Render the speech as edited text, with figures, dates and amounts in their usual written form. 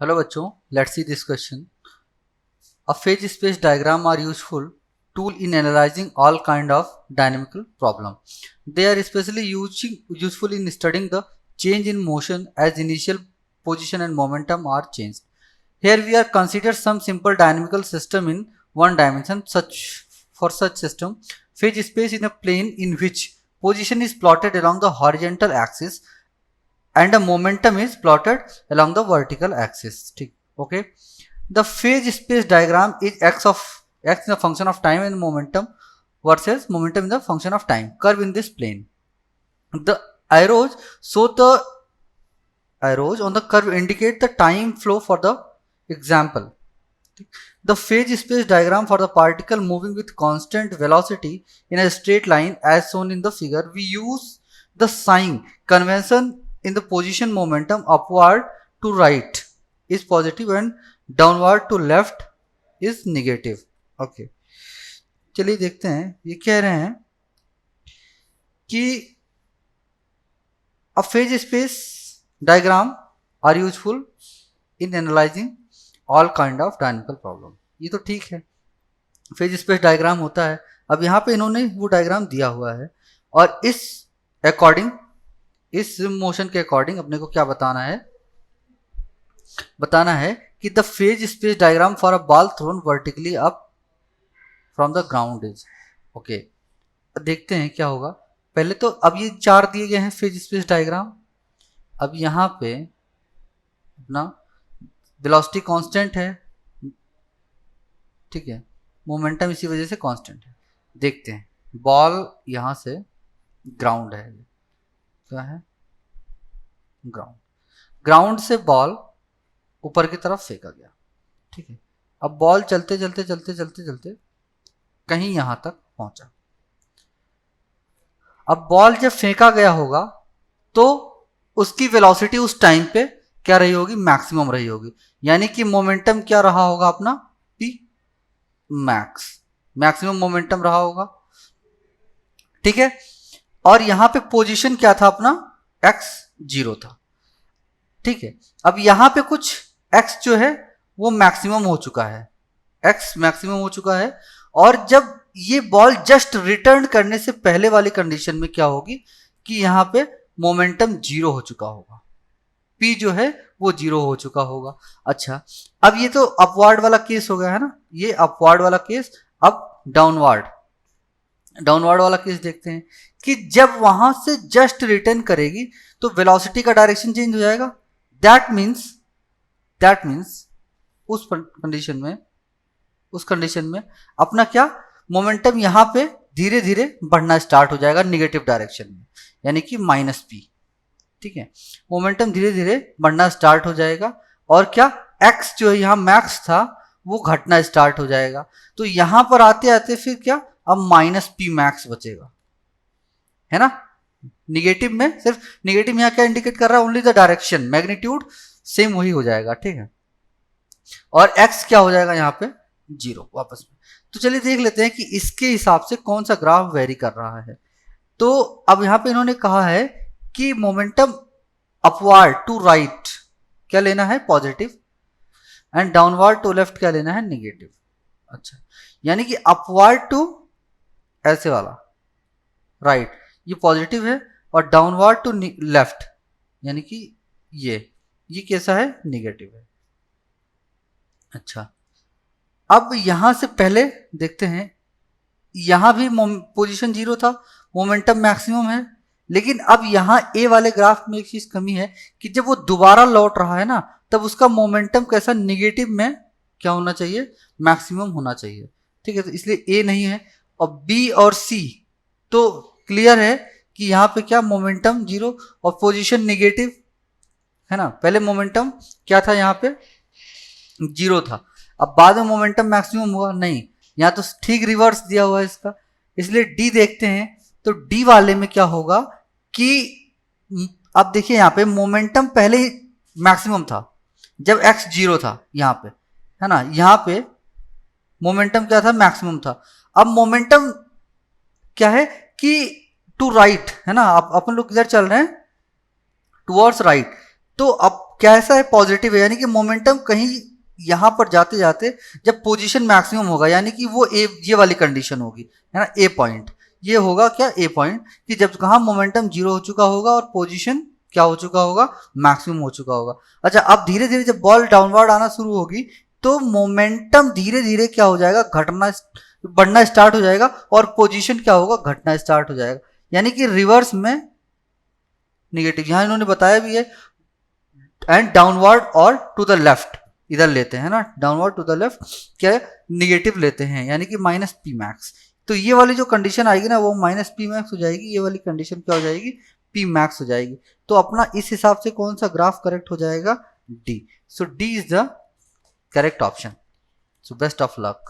Hello बच्चों, let's see this question. A phase space diagram are useful tool in analyzing all kind of dynamical problem. They are especially useful in studying the change in motion as initial position and momentum are changed. Here we are consider some simple dynamical system in one dimension. Such system, phase space in a plane in which position is plotted along the horizontal axis and the momentum is plotted along the vertical axis. Okay. The phase space diagram is x is a function of time and momentum versus momentum in the function of time curve in this plane. The arrows on the curve indicate the time flow for the example. The phase space diagram for the particle moving with constant velocity in a straight line as shown in the figure. We use the sign convention in the position momentum upward to right is positive and downward to left is negative. Okay, चलिए देखते हैं. ये कह रहे हैं कि a phase space diagram are useful in analysing all kind of dynamical problem. ये तो ठीक है, फेज स्पेस डायग्राम होता है. अब यहाँ पे इन्होंने वो डायग्राम दिया हुआ है और इस अकॉर्डिंग, इस मोशन के अकॉर्डिंग अपने को क्या बताना है कि the phase space diagram for a ball thrown vertically up from the ground is. Okay, देखते हैं क्या होगा. पहले तो अब ये 4 दिए गए हैं फेज स्पेस डायग्राम. अब यहाँ पे अपना वेलोसिटी कांस्टेंट है, ठीक है, मोमेंटम इसी वजह से कांस्टेंट है. देखते हैं, बॉल यहाँ से ग्राउंड है, क्या है, ग्राउंड से बॉल ऊपर की तरफ फेंका गया. ठीक है, अब बॉल चलते चलते कहीं यहां तक पहुंचा. अब बॉल जब फेंका गया होगा तो उसकी वेलोसिटी उस टाइम पे क्या रही होगी, मैक्सिमम रही होगी. यानी कि मोमेंटम क्या रहा होगा अपना, पी मैक्स, मैक्सिमम मोमेंटम रहा होगा. ठीक है, और यहां पे पोजीशन क्या था अपना, एक्स 0 था. ठीक है, अब यहां पे कुछ x जो है वो मैक्सिमम हो चुका है, x मैक्सिमम हो चुका है. और जब ये बॉल जस्ट रिटर्न करने से पहले वाली कंडीशन में क्या होगी कि यहाँ पे मोमेंटम 0 हो चुका होगा, p जो है वो 0 हो चुका होगा. अच्छा, अब ये तो अपवार्ड वाला केस हो गया है ना, ये अपवार्ड वाला केस. अब डाउनवर्ड वाला केस देखते हैं कि जब वहां से जस्ट रिटर्न करेगी तो वेलोसिटी का डायरेक्शन चेंज हो जाएगा. दैट मीन्स उस कंडीशन में अपना क्या, मोमेंटम यहां पे धीरे धीरे बढ़ना स्टार्ट हो जाएगा निगेटिव डायरेक्शन में, यानी कि -p. ठीक है, मोमेंटम धीरे धीरे बढ़ना स्टार्ट हो जाएगा और क्या, x जो है यहां मैक्स था वो घटना स्टार्ट हो जाएगा. तो यहां पर आते आते फिर क्या, अब -p मैक्स बचेगा, है ना. निगेटिव में सिर्फ निगेटिव यहां क्या इंडिकेट कर रहा है, only the direction, magnitude same वही हो जाएगा. ठीक है, और x क्या हो जाएगा यहाँ पे 0 वापस में. तो चलिए देख लेते हैं कि इसके हिसाब से कौन सा ग्राफ वेरी कर रहा है. तो अब यहाँ पे इन्होंने कहा है कि मोमेंटम अपवार्ड टू राइट क्या लेना है, positive, and downward to left क्या लेना है, निगेटिव. अच्छा, यानी कि अपवार्ड टू ऐसे वाला राइट ये पॉजिटिव है और डाउनवर्ड टू लेफ्ट यानी कि ये कैसा है, निगेटिव है. अच्छा, अब यहां से पहले देखते हैं, यहां भी पोजीशन 0 था, मोमेंटम मैक्सिमम है. लेकिन अब यहां ए वाले ग्राफ में एक चीज कमी है कि जब वो दोबारा लौट रहा है ना, तब उसका मोमेंटम कैसा, निगेटिव में क्या होना चाहिए, मैक्सिमम होना चाहिए. ठीक है, तो इसलिए ए नहीं है. और बी और सी तो क्लियर है कि यहाँ पे क्या, मोमेंटम 0 और पोजीशन निगेटिव है ना. पहले मोमेंटम क्या था, यहाँ पे 0 था, अब बाद में मोमेंटम मैक्सिमम हुआ नहीं, यहाँ तो ठीक रिवर्स दिया हुआ है इसका. इसलिए डी देखते हैं, तो डी वाले में क्या होगा कि अब देखिए यहाँ पे मोमेंटम पहले ही मैक्सिमम था जब x 0 था यहाँ पे, है ना. यहाँ पे मोमेंटम क्या था, मैक्सिमम था. अब मोमेंटम क्या है कि टू राइट है ना, अपन लोग किधर चल रहे हैं, टुवर्ड्स राइट. तो अब कैसा है, पॉजिटिव है, यानी कि मोमेंटम कहीं यहाँ पर जाते जाते जब पोजीशन मैक्सिमम होगा, यानी कि वो ए, ये वाली कंडीशन होगी, है ना, ए पॉइंट, ये होगा क्या, ए पॉइंट, कि जब कहाँ मोमेंटम जीरो हो चुका होगा और पोजीशन क्या हो चुका होगा, मैक्सिमम हो चुका होगा। अच्छा, अब धीरे धीरे जब बॉल डाउनवर्ड आना शुरू होगी तो मोमेंटम धीरे धीरे क्या हो जाएगा, घटना, बढ़ना स्टार्ट हो जाएगा और पोजीशन क्या होगा, घटना स्टार्ट हो जाएगा, यानी कि रिवर्स में निगेटिव। यहां इन्होंने बताया भी है, एंड डाउनवर्ड और टू द लेफ्ट इधर लेते हैं ना, डाउनवर्ड टू द लेफ्ट क्या है, निगेटिव लेते हैं, यानी कि माइनस पी मैक्स। तो ये वाली जो कंडीशन आएगी ना वो माइनस पी मैक्स हो जाएगी, ये वाली कंडीशन क्या हो जाएगी, पी मैक्स हो जाएगी। तो अपना इस हिसाब से कौन सा ग्राफ करेक्ट हो जाएगा, D. So D is the correct option. So best of luck.